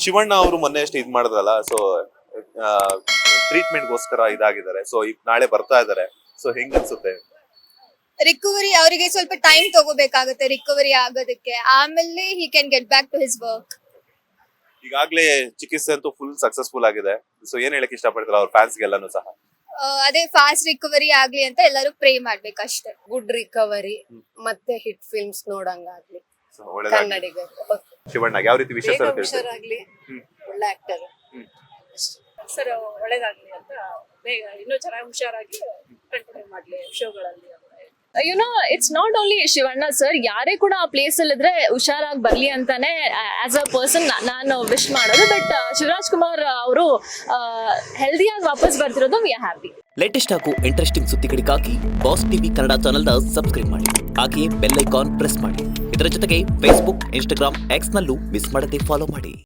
ಶಿವಣ್ಣ ಅವರು ಮೊನ್ನೆ ಅಷ್ಟೇ ಇದ್ ಮಾಡಿದ್ರಲ್ಲ, ಸೊ ಟ್ರೀಟ್ಮೆಂಟ್ಗೋಸ್ಕರ ಇದಾಗಿದ್ದಾರೆ. ಸೊ ಈಗ ನಾಳೆ ಬರ್ತಾ ಇದಾರೆ. ಸೊ ಹೆಂಗ್ ಅನ್ಸುತ್ತೆ? ರಿಕವರಿ ಅವರಿಗೆ ಸ್ವಲ್ಪ ಟೈಮ್ ತಗೋಬೇಕಾಗುತ್ತೆ ರಿಕವರಿ ಆಗೋದಕ್ಕೆ. ಆಮೇಲೆ he can get back to his work. ಈಗಾಗ್ಲೇ ಚಿಕಿತ್ಸೆ ಅಂತೂ ಫುಲ್ ಸಕ್ಸಸ್ಫುಲ್ ಆಗಿದೆ. ಸೊ ಏನ್ ಹೇಳಕ್ ಇಷ್ಟಪಡ್ತೀರಾ ಅವ್ರ ಫ್ಯಾನ್ಸ್ಗೆಲ್ಲಾನು ಸಹ? ಅದೇ ಫಾಸ್ಟ್ ರಿಕವರಿ ಆಗ್ಲಿ ಅಂತ ಎಲ್ಲರೂ ಪ್ರೇ ಮಾಡ್ಬೇಕಷ್ಟೇ. ಗುಡ್ ರಿಕವರಿ ಮತ್ತೆ ಹಿಟ್ ಫಿಲ್ಮ್ಸ್ ನೋಡಂಗಾಗ್ಲಿ So, ಒಳ್ಳೆದಾಗ್ಲಿ. ಕನ್ನಡಿಗರು. ಶಿವಣ್ಣ ಯಾವ ರೀತಿ ವಿಶೇಷ ಬೇಗ ಹುಷಾರಾಗ್ಲಿ, ಒಳ್ಳೆ ಆಕ್ಟರ್. ಸರ್ ಒಳ್ಳೇದಾಗ್ಲಿ ಅಂತ ಬೇಗ ಇನ್ನೂ ಚೆನ್ನಾಗಿ ಹುಷಾರಾಗಿ ಕಂಟಿನ್ಯೂ ಮಾಡ್ಲಿ ಶೋಗಳಲ್ಲಿ. It's not only Shivanna sir, ಯಾರೇ ಕೂಡ ಆ ಪ್ಲೇಸ್ ಅಲ್ಲಿ ಇದ್ರೆ ಹುಷಾರಾಗಿ ಬರ್ಲಿ ಅಂತಾನೆ ಆಸ್ ಅ ಪರ್ಸನ್ ನಾನು ವಿಶ್ ಮಾಡೋದು. ಬಟ್ ಶಿವರಾಜ್ ಕುಮಾರ್ ಅವರು ಹೆಲ್ದಿಯಾಗಿ ವಾಪಸ್ ಬರ್ತಿರೋದು ವಿ ಆರ್ ಹ್ಯಾಪಿ. ಲೇಟೆಸ್ಟ್ ಹಾಗೂ ಇಂಟ್ರೆಸ್ಟಿಂಗ್ ಸುದ್ದಿಗಳಿಗಾಗಿ ಬಾಸ್ ಟಿವಿ ಕನ್ನಡ ಚಾನೆಲ್ನ ಸಬ್ಸ್ಕ್ರೈಬ್ ಮಾಡಿ. ಹಾಗೆಯೇ ಬೆಲ್ ಐಕಾನ್ ಪ್ರೆಸ್ ಮಾಡಿ. ಇದರ ಜೊತೆಗೆ ಫೇಸ್ಬುಕ್, ಇನ್ಸ್ಟಾಗ್ರಾಮ್, ಎಕ್ಸ್ ನಲ್ಲೂ ಮಿಸ್ ಮಾಡದೆ ಫಾಲೋ ಮಾಡಿ.